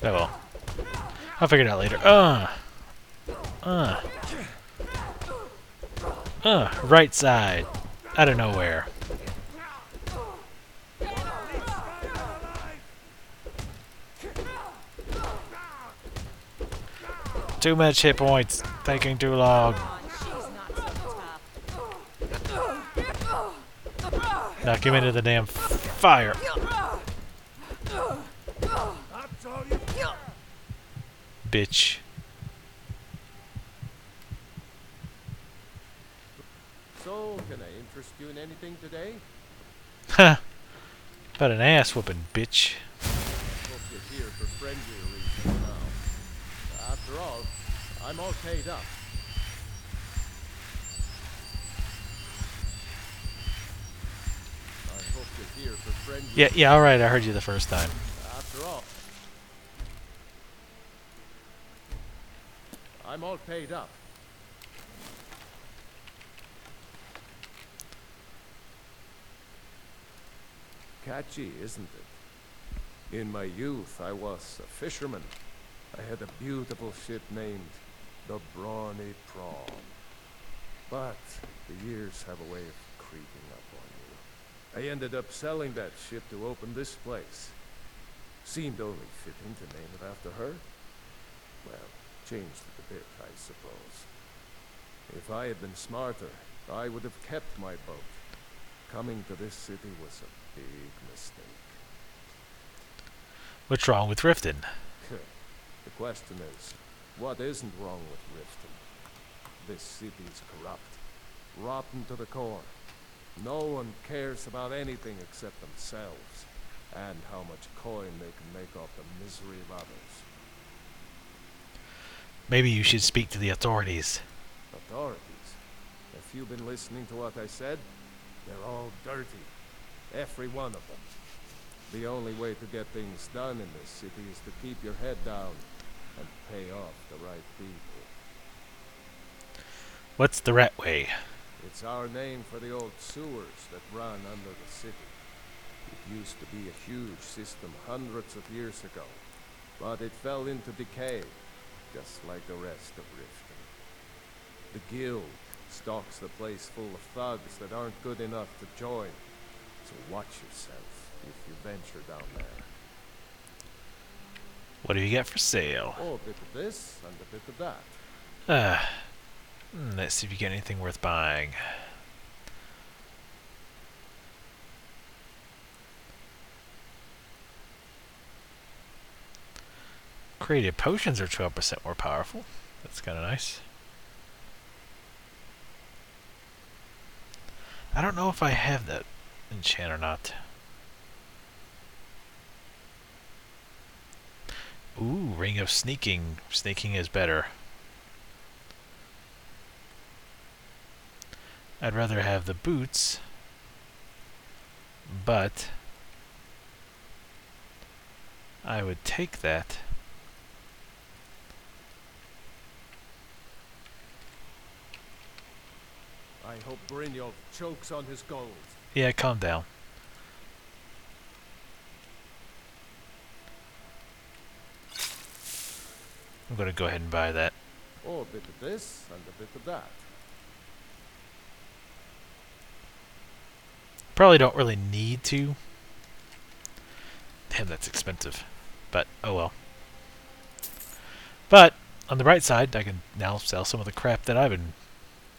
Oh well. I'll figure it out later. Uh. Right side. Out of nowhere. Too much hit points. Taking too long. Knock him into the damn fire. Bitch. So, can I interest you in anything today? Ha! But an ass whooping, bitch. Hope you're here for friendlier reasons now. After all, I'm all paid up. I hope you're here for friendlier Yeah, alright, I heard you the first time. After all, I'm all paid up. Catchy, isn't it? In my youth, I was a fisherman. I had a beautiful ship named the Brawny Prawn. But the years have a way of creeping up on you. I ended up selling that ship to open this place. Seemed only fitting to name it after her. Well, changed it a bit, I suppose. If I had been smarter, I would have kept my boat. Coming to this city was a big mistake. What's wrong with Riften? The question is, what isn't wrong with Riften? This city's corrupt, rotten to the core. No one cares about anything except themselves, and how much coin they can make off the misery of others. Maybe you should speak to the authorities. Authorities? Have you been listening to what I said? They're all dirty. Every one of them. The only way to get things done in this city is to keep your head down and pay off the right people. What's the rat way? It's our name for the old sewers that run under the city. It used to be a huge system hundreds of years ago, but it fell into decay, just like the rest of Riften. The guild stocks the place full of thugs that aren't good enough to join, so watch yourself if you venture down there. What do you get for sale? Oh, a bit of this and a bit of that. Let's see if you get anything worth buying. Creative potions are 12% more powerful. That's kind of nice. I don't know if I have that enchant or not. Ooh, Ring of Sneaking. Sneaking is better. I'd rather have the boots, but I would take that. I hope Brynjolf chokes on his gold. Yeah, calm down. I'm gonna go ahead and buy that. Oh, a bit of this and a bit of that. Probably don't really need to. Damn, that's expensive. But, oh well. But, on the bright side, I can now sell some of the crap that I've been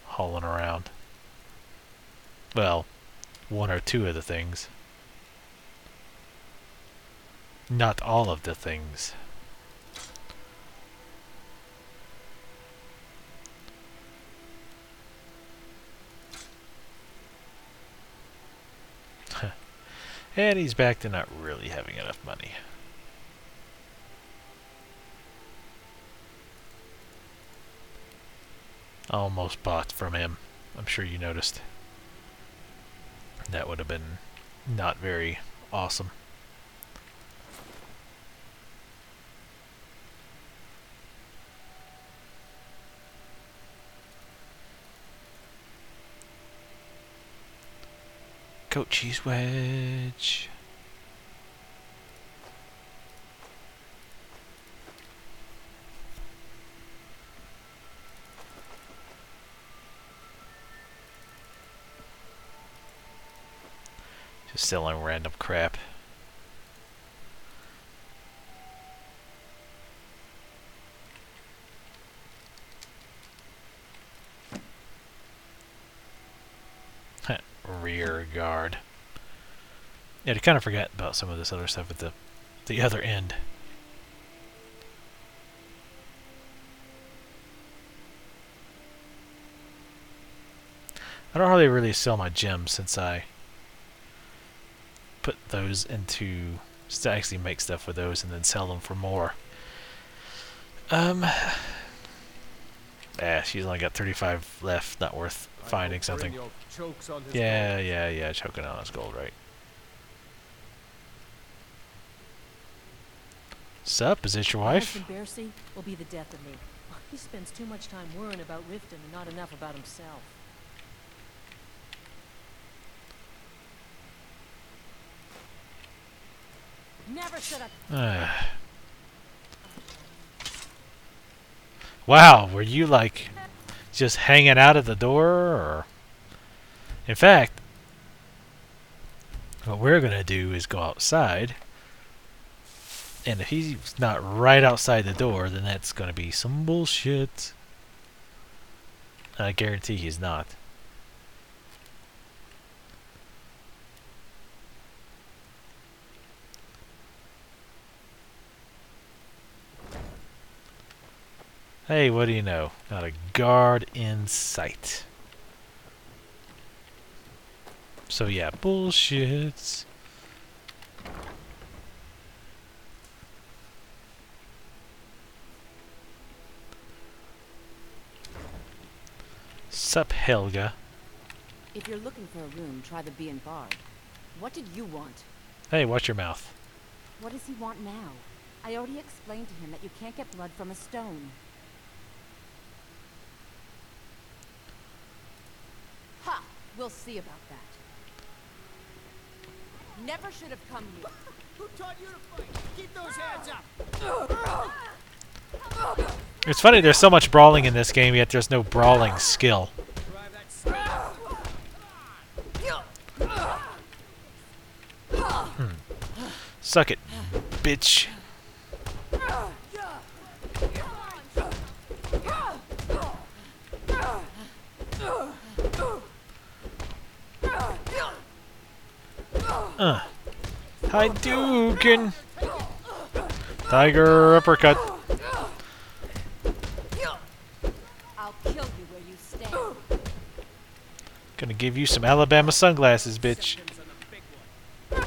hauling around. Well, one or two of the things. Not all of the things. And he's back to not really having enough money. Almost bought from him. I'm sure you noticed. That would have been not very awesome. Goat cheese wedge. Just selling random crap. Rear guard. Yeah, I kind of forgot about some of this other stuff at the other end. I don't hardly really sell my gems since I put those into actually make stuff with those and then sell them for more. She's only got 35 left. Not worth finding something. Yeah, choking on his gold, right? Sup, is it your wife? Bercy will be the death of me. He spends too much time worrying about Riften and not enough about himself. Never should have. Wow, were you like just hanging out at the door, or? In fact, what we're gonna do is go outside, and if he's not right outside the door, then that's gonna be some bullshit. I guarantee he's not. Hey, what do you know? Not a guard in sight. So yeah, bullshit. Sup, Helga? If you're looking for a room, try the B and Bard. What did you want? Hey, watch your mouth. What does he want now? I already explained to him that you can't get blood from a stone. Ha! We'll see about that. Never should have come here. Who taught you to fight? Keep those hands up! It's funny, there's so much brawling in this game, yet there's no brawling skill. Suck it, bitch. Hadouken! Tiger uppercut. I'll kill you where you stand. Gonna give you some Alabama sunglasses, bitch. Do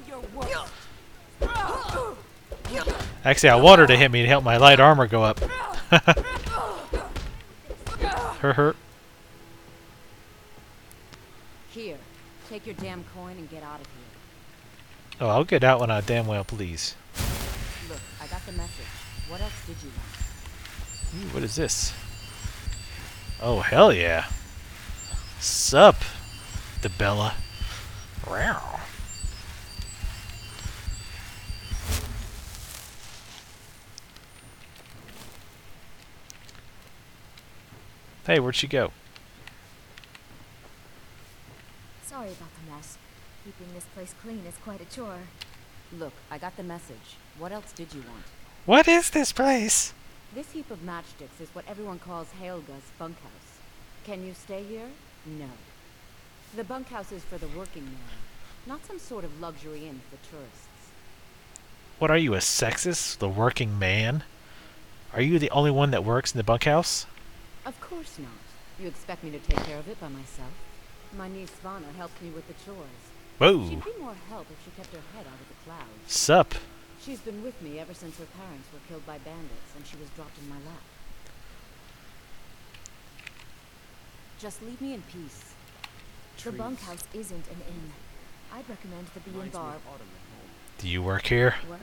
your worst. Actually, I want her to hit me to help my light armor go up. Her. Here, take your damn coin and get out of here. Oh, I'll get out when I damn well please. Look, I got the message. What else did you want? Ooh, what is this? Oh, hell yeah. Sup, DeBella. Wow. Hey, where'd she go? Sorry about the mess. Keeping this place clean is quite a chore. Look, I got the message. What else did you want? What is this place? This heap of matchsticks is what everyone calls Helga's bunkhouse. Can you stay here? No. The bunkhouse is for the working man, not some sort of luxury inn for tourists. What are you, a sexist? The working man? Are you the only one that works in the bunkhouse? Of course not. You expect me to take care of it by myself? My niece Svana helped me with the chores. Whoa. She'd be more help if she kept her head out of the clouds. Sup? She's been with me ever since her parents were killed by bandits and she was dropped in my lap. Just leave me in peace. The bunkhouse isn't an inn. I'd recommend the B and Bar. Do you work here? Work?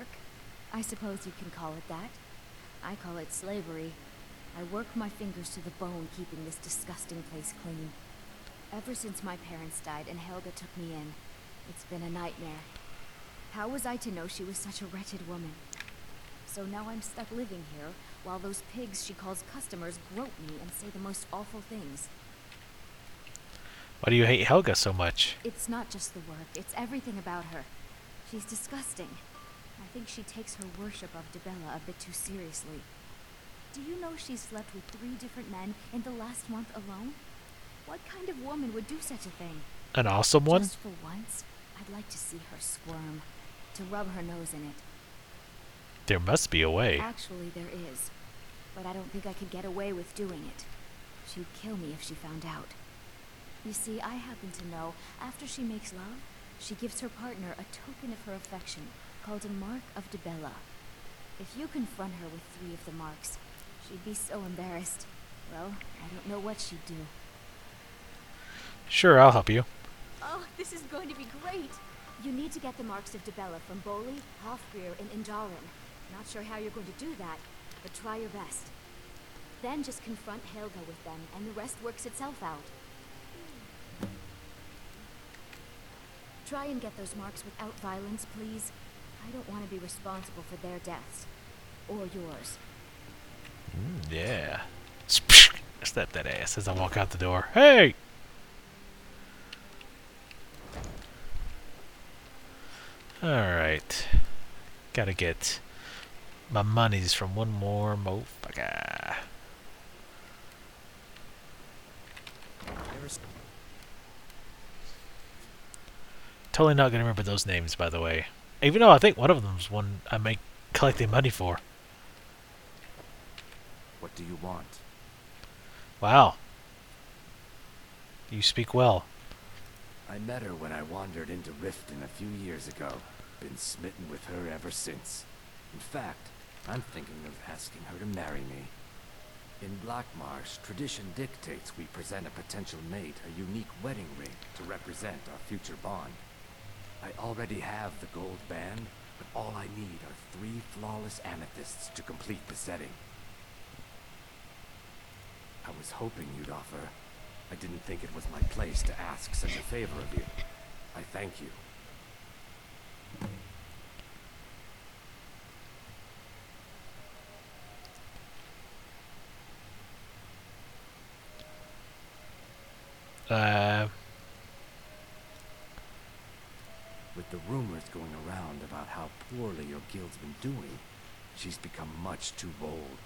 I suppose you can call it that. I call it slavery. I work my fingers to the bone keeping this disgusting place clean. Ever since my parents died and Helga took me in, it's been a nightmare. How was I to know she was such a wretched woman? So now I'm stuck living here, while those pigs she calls customers grope me and say the most awful things. Why do you hate Helga so much? It's not just the work, it's everything about her. She's disgusting. I think she takes her worship of Dibella a bit too seriously. Do you know she's slept with 3 different men in the last month alone? What kind of woman would do such a thing? An awesome one? Just for once, I'd like to see her squirm, to rub her nose in it. There must be a way. Actually, there is. But I don't think I could get away with doing it. She'd kill me if she found out. You see, I happen to know, after she makes love, she gives her partner a token of her affection, called a mark of Dibella. If you confront her with 3 of the marks, she'd be so embarrassed. Well, I don't know what she'd do. Sure, I'll help you. Oh, this is going to be great! You need to get the marks of Dibella from Boli, Hofgrir, and Indaren. Not sure how you're going to do that, but try your best. Then just confront Helga with them, and the rest works itself out. Try and get those marks without violence, please. I don't want to be responsible for their deaths. Or yours. Yeah. Slap that ass as I walk out the door. Hey! Alright. Gotta get my monies from one more motherfucker. Totally not gonna remember those names, by the way. Even though I think one of them's one I make collecting money for. What do you want? Wow. You speak well. I met her when I wandered into Riften a few years ago. Been smitten with her ever since. In fact, I'm thinking of asking her to marry me. In Blackmarsh, tradition dictates we present a potential mate a unique wedding ring to represent our future bond. I already have the gold band, but all I need are 3 flawless amethysts to complete the setting. I was hoping you'd offer. I didn't think it was my place to ask such a favor of you. I thank you. With the rumors going around about how poorly your guild's been doing, she's become much too bold.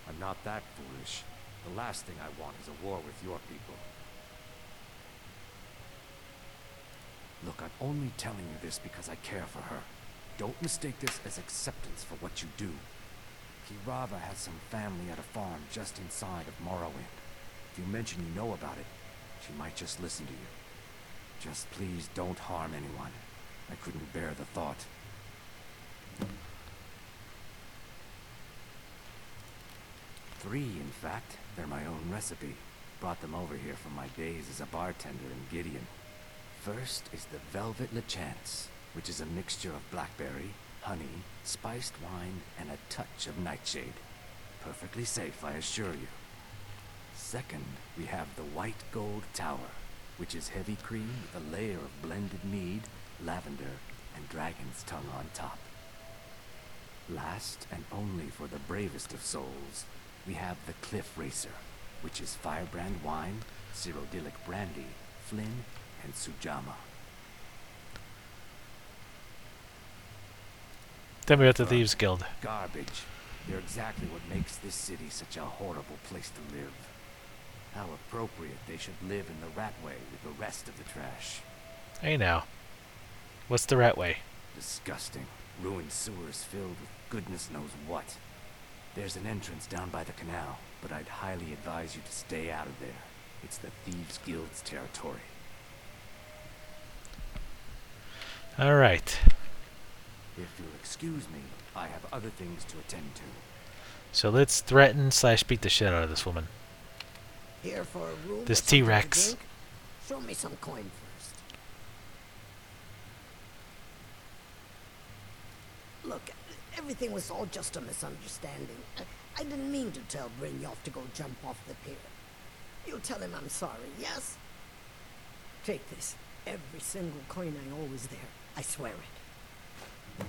I'm not that foolish. The last thing I want is a war with your people. Look, I'm only telling you this because I care for her. Don't mistake this as acceptance for what you do. Kirava has some family at a farm just inside of Morrowind. If you mention you know about it, she might just listen to you. Just please don't harm anyone. I couldn't bear the thought. Three, in fact. They're my own recipe. Brought them over here from my days as a bartender in Gideon. First is the Velvet Lechance, which is a mixture of blackberry, honey, spiced wine, and a touch of nightshade. Perfectly safe, I assure you. Second, we have the White Gold Tower, which is heavy cream with a layer of blended mead, lavender, and dragon's tongue on top. Last, and only for the bravest of souls, we have the Cliff Racer, which is firebrand wine, cyrodiilic brandy, flynn, and sujama. Tell me about the Thieves Guild. Garbage. They're exactly what makes this city such a horrible place to live. How appropriate they should live in the Ratway with the rest of the trash. Hey now. What's the rat way? Disgusting. Ruined sewers filled with goodness knows what. There's an entrance down by the canal, but I'd highly advise you to stay out of there. It's the Thieves Guild's territory. Alright. If you'll excuse me, I have other things to attend to. So let's threaten / beat the shit out of this woman. Here for a room. This or something to T-Rex. drink? Show me some coin first. Look, everything was all just a misunderstanding. I didn't mean to tell Brynjolf to go jump off the pier. You tell him I'm sorry, yes? Take this. Every single coin I owe is there. I swear it.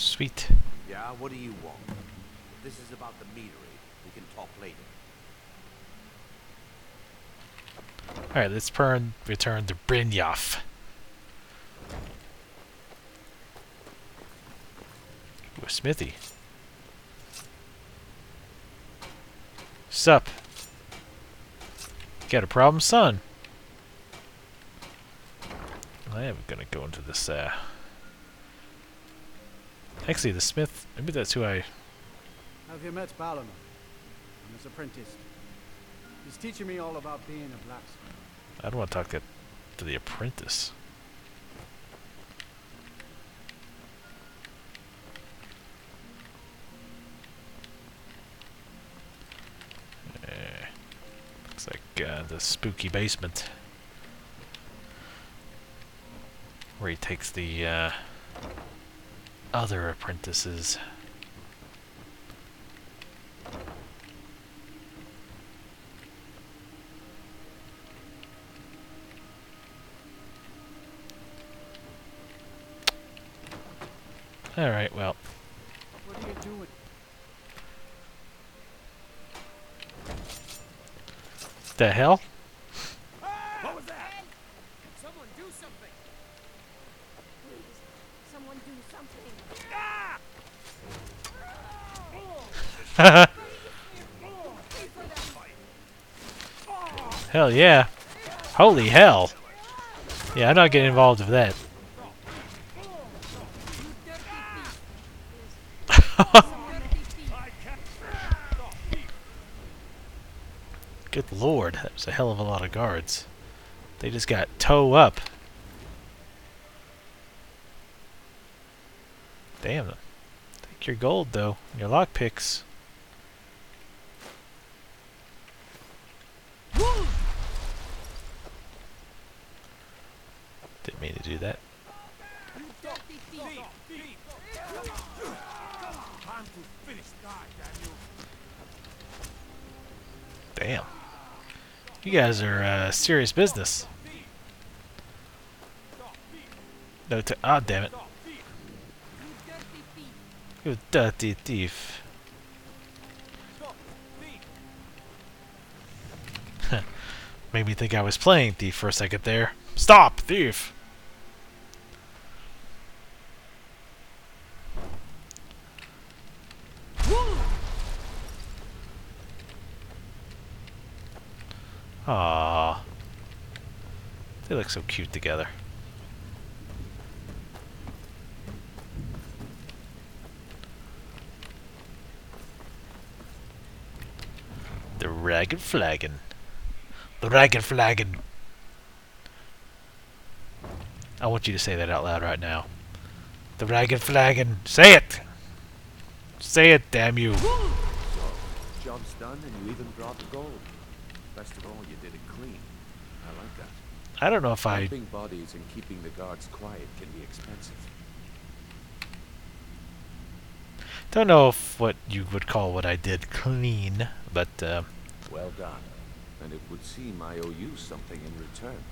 Sweet. Yeah, what do you want? If this is about the meadery, we can talk later. Alright, let's return to Brynjolf. Ooh, a smithy. Sup? Got a problem, son? I am gonna go into this, Actually, the smith, maybe that's who I... Have you met Ballinger? I'm his apprentice. He's teaching me all about being a blacksmith. I don't want to talk to the apprentice. Looks like the spooky basement. Where he takes the other apprentices. Alright, well. What are you doing? The hell? What was that? Someone do something! Please, someone do something. Hell yeah. Holy hell. Yeah, I'm not getting involved with that. Good lord, that was a hell of a lot of guards. They just got toe up. Damn. Take your gold, though. Your lockpicks. Didn't mean to do that. Damn. You guys are serious business. No, ah, damn it. You dirty thief. Made me think I was playing thief for a second there. Stop, thief! Aww. They look so cute together. The ragged flagon. The ragged flagon. I want you to say that out loud right now. The ragged flagon. Say it! Say it, damn you. So, job's done and you even brought the gold. Best of all, you did it clean. I like that. I don't know if I... Dumping bodies and keeping the guards quiet can be expensive. Don't know if what you would call what I did clean, but Well done. And it would seem I owe you something in return.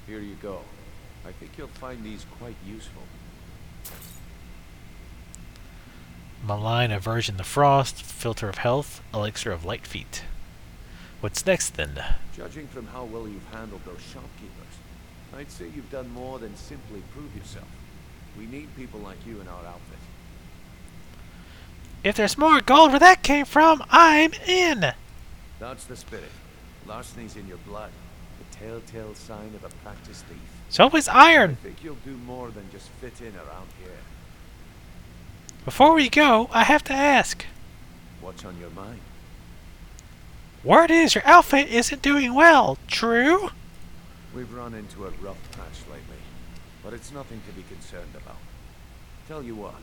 Here you go. I think you'll find these quite useful. malign aversion to frost, filter of health, elixir of light feet. What's next then? Judging from how well you've handled those shopkeepers, I'd say you've done more than simply prove yourself. We need people like you in our outfit. If there's more gold where that came from, I'm in! That's the spirit. Larceny's in your blood. The telltale sign of a practiced thief. So is I iron! think you'll do more than just fit in around here. Before we go, I have to ask. What's on your mind? Word is your outfit isn't doing well, true? We've run into a rough patch lately, but it's nothing to be concerned about. Tell you what,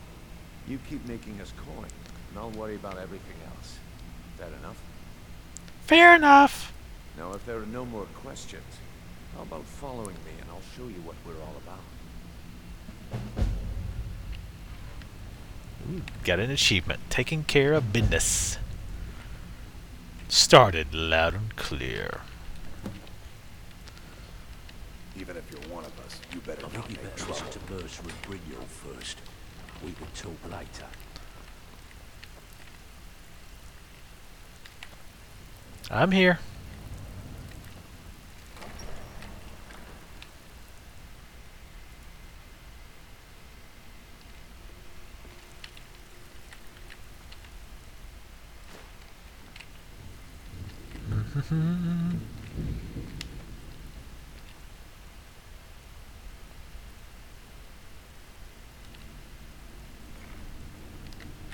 you keep making us coin, and I'll worry about everything else. That enough? Fair enough. Now, if there are no more questions, how about following me and I'll show you what we're all about? Ooh, got an achievement. Taking care of business. Started loud and clear. Even if you're one of us, you better not make trouble. To merge with Brynjolf first. We could talk later. I'm here.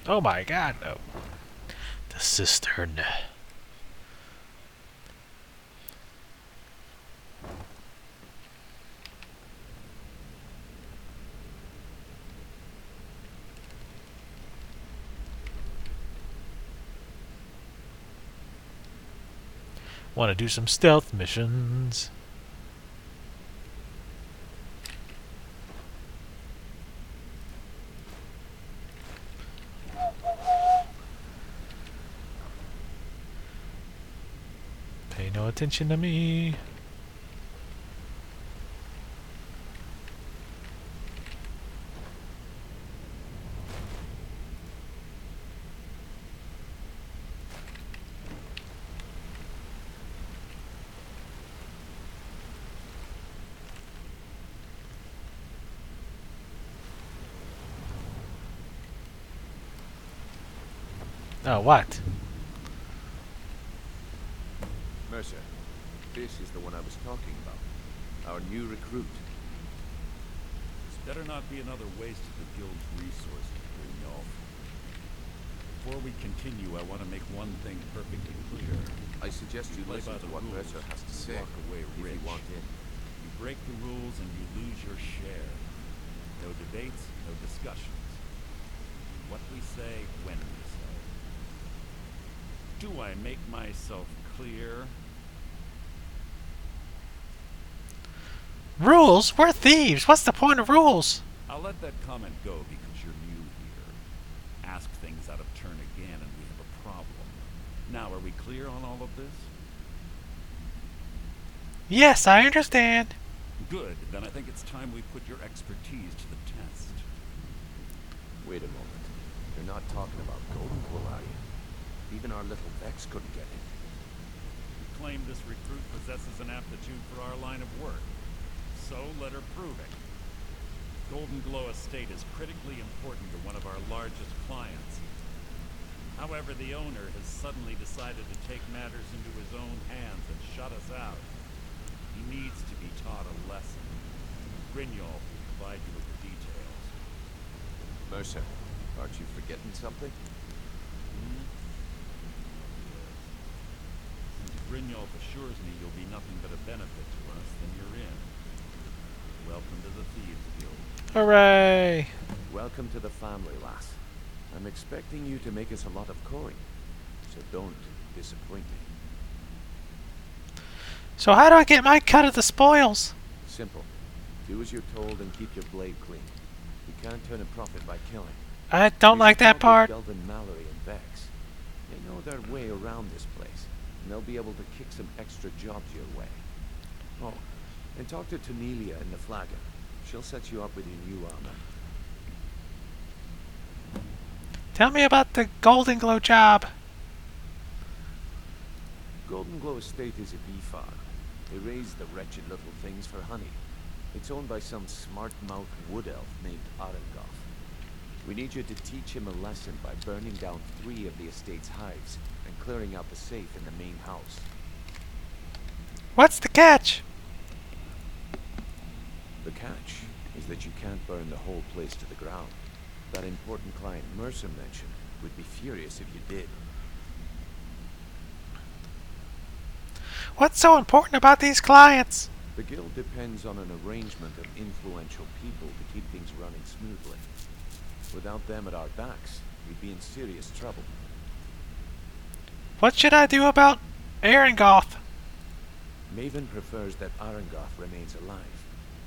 Oh my god, no. The cistern. Want to do some stealth missions. Pay no attention to me. Oh, what? Mercer, this is the one I was talking about. Our new recruit. This better not be another waste of the guild's resources, Brynjolf. Before we continue, I want to make one thing perfectly clear. I suggest you Play listen by to the what rules. Mercer has to say Walk away if rich. you want in. You break the rules and you lose your share. No debates, no discussions. What we say, when we say. Do I make myself clear? Rules? We're thieves. What's the point of rules? I'll let that comment go because you're new here. Ask things out of turn again and we have a problem. Now, are we clear on all of this? Yes, I understand. Good. Then I think it's time we put your expertise to the test. Wait a moment. You're not talking about Golden Glow, are you? Even our little Vex couldn't get in. You claim this recruit possesses an aptitude for our line of work. So let her prove it. Golden Glow Estate is critically important to one of our largest clients. However, the owner has suddenly decided to take matters into his own hands and shut us out. He needs to be taught a lesson. Brynjolf will provide you with the details. Mercer, aren't you forgetting something? Hmm? Since Brynjolf assures me you'll be nothing but a benefit to us, then you're in. Welcome to the Thieves Guild. Hooray! Welcome to the family, lass. I'm expecting you to make us a lot of coin, so don't disappoint me. So how do I get my cut of the spoils? Simple. Do as you're told and keep your blade clean. You can't turn a profit by killing. I don't like that part. Delvin, Mallory, and Vex. They know their way around this place, and they'll be able to kick some extra jobs your way. Oh, and talk to Tanelia in the Flagger. She'll set you up with your new armor. Tell me about the Golden Glow job. Golden Glow Estate is a bee farm. They raise the wretched little things for honey. It's owned by some smart-mouthed wood elf named Arengoth. We need you to teach him a lesson by burning down 3 of the estate's hives and clearing out the safe in the main house. What's the catch? The catch is that you can't burn the whole place to the ground. That important client Mercer mentioned would be furious if you did. What's so important about these clients? The guild depends on an arrangement of influential people to keep things running smoothly. Without them at our backs, we'd be in serious trouble. What should I do about Arengoth? Maven prefers that Arengoth remains alive,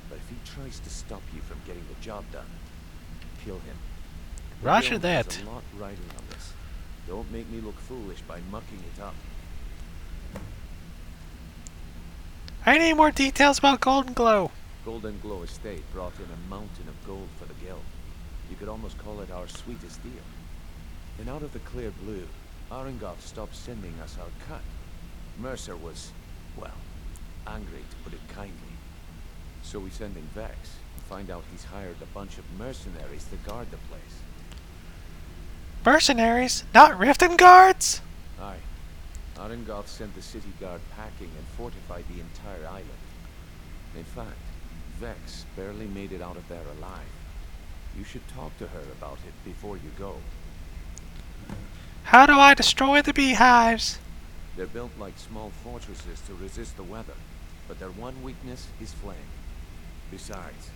but if he tries to stop you from getting the job done, kill him. The Roger guild that. has a lot riding on this. Don't make me look foolish by mucking it up. I need more details about Golden Glow. Golden Glow Estate brought in a mountain of gold for the guild. You could almost call it our sweetest deal. And out of the clear blue, Arengoth stopped sending us our cut. Mercer was, well, angry to put it kindly. So we send in Vex and find out he's hired a bunch of mercenaries to guard the place. Mercenaries? Not Riften guards? Aye. Arengoth sent the city guard packing and fortified the entire island. In fact, Vex barely made it out of there alive. You should talk to her about it before you go. How do I destroy the beehives? They're built like small fortresses to resist the weather, but their one weakness is flame. Besides,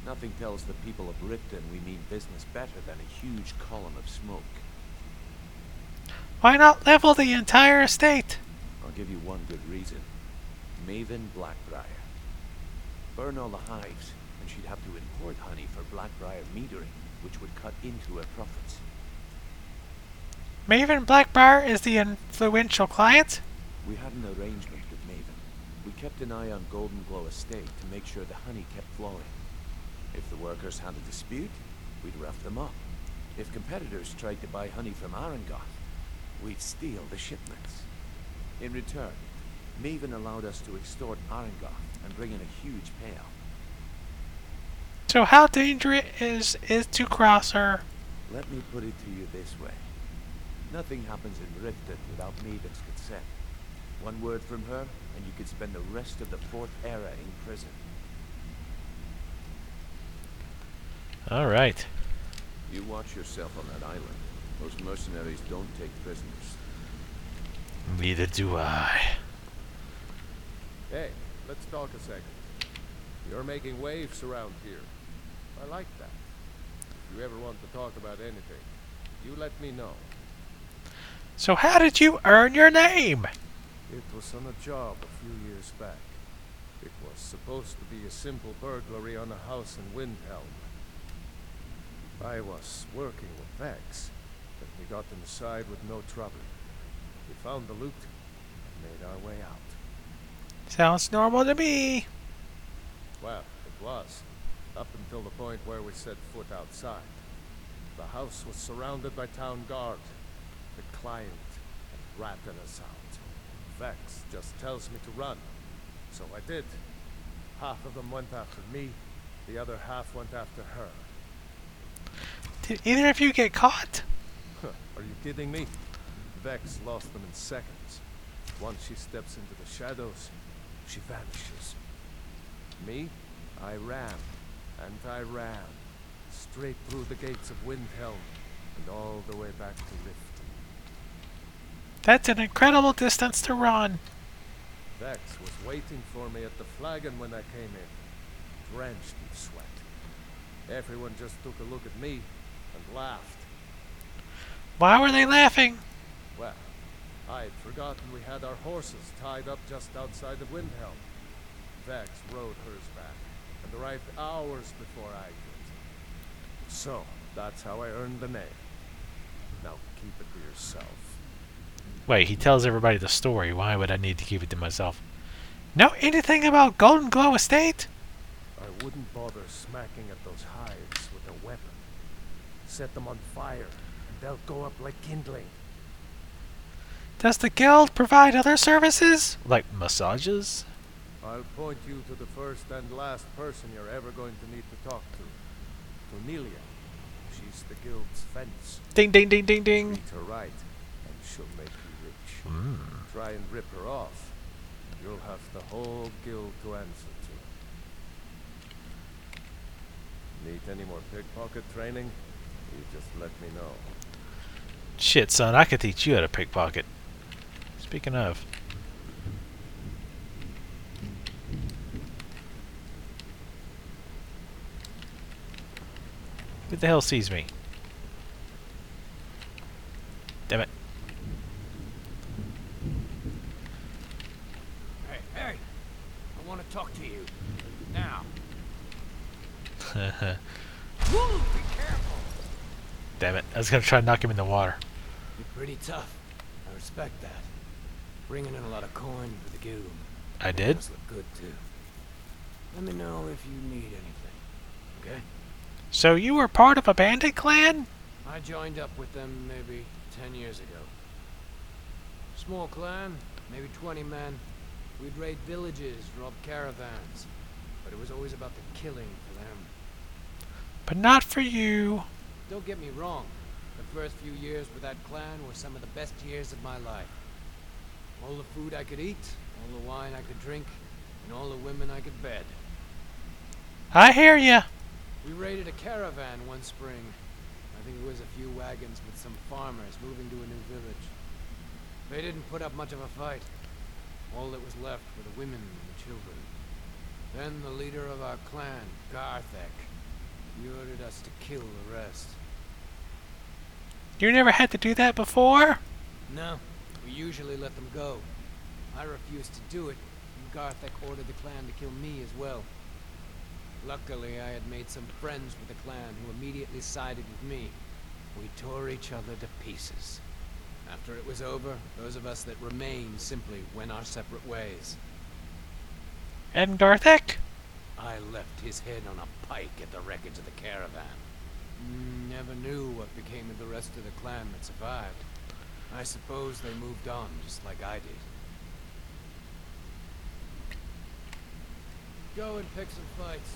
nothing tells the people of Riften we mean business better than a huge column of smoke. Why not level the entire estate? I'll give you one good reason. Maven Blackbriar. Burn all the hives, and she'd have to import honey for Blackbriar metering, which would cut into her profits. Maven Blackbriar is the influential client? We had an arrangement with Maven. We kept an eye on Golden Glow Estate to make sure the honey kept flowing. If the workers had a dispute, we'd rough them up. If competitors tried to buy honey from Arengoth, we'd steal the shipments. In return, Maven allowed us to extort Arengoth and bring in a huge payout. So how dangerous is to cross her? Let me put it to you this way. Nothing happens in Riften without Maven's consent. One word from her, and you could spend the rest of the Fourth Era in prison. Alright. You watch yourself on that island. Those mercenaries don't take prisoners. Neither do I. Hey, let's talk a second. You're making waves around here. I like that. If you ever want to talk about anything, you let me know. So how did you earn your name? It was on a job a few years back. It was supposed to be a simple burglary on a house in Windhelm. I was working with Vex, but we got inside with no trouble. We found the loot and made our way out. Sounds normal to me. Well, it was, up until the point where we set foot outside. The house was surrounded by town guard. The client had ratted us out. Vex just tells me to run, so I did. Half of them went after me, the other half went after her. Did either of you get caught? Are you kidding me? Vex lost them in seconds. Once she steps into the shadows, she vanishes. Me? I ran, and I ran, straight through the gates of Windhelm, and all the way back to Riften. That's an incredible distance to run. Vex was waiting for me at the flagon when I came in, drenched in sweat. Everyone just took a look at me and laughed. Why were they laughing? Well, I'd forgotten we had our horses tied up just outside of Windhelm. Vex rode hers back and arrived hours before I did. So, that's how I earned the name. Now keep it to yourself. Wait, he tells everybody the story. Why would I need to keep it to myself? Know anything about Golden Glow Estate? I wouldn't bother smacking at those hives with a weapon. Set them on fire, and they'll go up like kindling. Does the guild provide other services? Like massages? I'll point you to the first and last person you're ever going to need to talk to. Cornelia. She's the guild's fence. Ding ding ding ding ding. Treat her right, and she'll make you rich. Try and rip her off, and you'll have the whole guild to answer to. Need any more pickpocket training? You just let me know. Shit, son, I could teach you how to pickpocket. Speaking of. Who the hell sees me? Damn it. Hey, hey! I want to talk to you. Now. Woo! Be careful! Damn it. I was gonna try to knock him in the water. You're pretty tough. I respect that. Bringing in a lot of coin for the guild. I did? Must look good, too. Let me know if you need anything. Okay? So you were part of a bandit clan? I joined up with them maybe 10 years ago. Small clan, maybe 20 men. We'd raid villages, rob caravans. But it was always about the killing for them. But not for you. Don't get me wrong. The first few years with that clan were some of the best years of my life. All the food I could eat, all the wine I could drink, and all the women I could bed. I hear ya. We raided a caravan one spring. I think it was a few wagons with some farmers moving to a new village. They didn't put up much of a fight. All that was left were the women and the children. Then the leader of our clan, Garthek, he ordered us to kill the rest. You never had to do that before? No, we usually let them go. I refused to do it, and Garthek ordered the clan to kill me as well. Luckily, I had made some friends with the clan who immediately sided with me. We tore each other to pieces. After it was over, those of us that remained simply went our separate ways. And Garthek? I left his head on a pike at the wreckage of the caravan. Never knew what became of the rest of the clan that survived. I suppose they moved on just like I did. Go and pick some fights.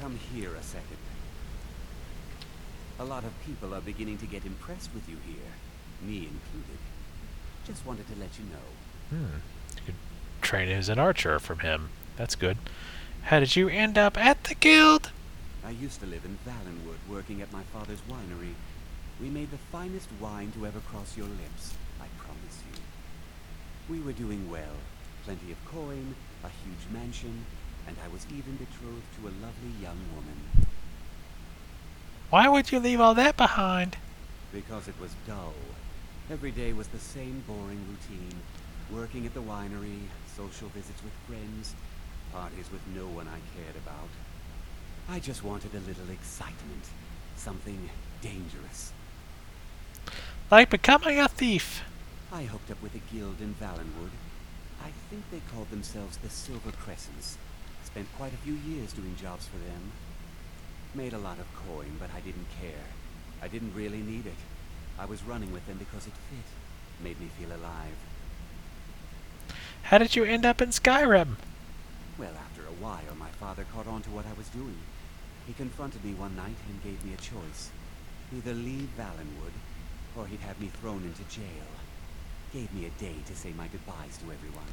Come here a second. A lot of people are beginning to get impressed with you here, me included. Just wanted to let you know. You could train as an archer from him. That's good. How did you end up at the guild? I used to live in Valenwood, working at my father's winery. We made the finest wine to ever cross your lips, I promise you. We were doing well. Plenty of coin, a huge mansion, and I was even betrothed to a lovely young woman. Why would you leave all that behind? Because it was dull. Every day was the same boring routine. Working at the winery, social visits with friends, parties with no one I cared about. I just wanted a little excitement. Something dangerous. Like becoming a thief. I hooked up with a guild in Valenwood. I think they called themselves the Silver Crescents. Spent quite a few years doing jobs for them. Made a lot of coin, but I didn't care. I didn't really need it. I was running with them because it fit. Made me feel alive. How did you end up in Skyrim? Well, after a while, my father caught on to what I was doing. He confronted me one night and gave me a choice. Either leave Valenwood, or he'd have me thrown into jail. Gave me a day to say my goodbyes to everyone.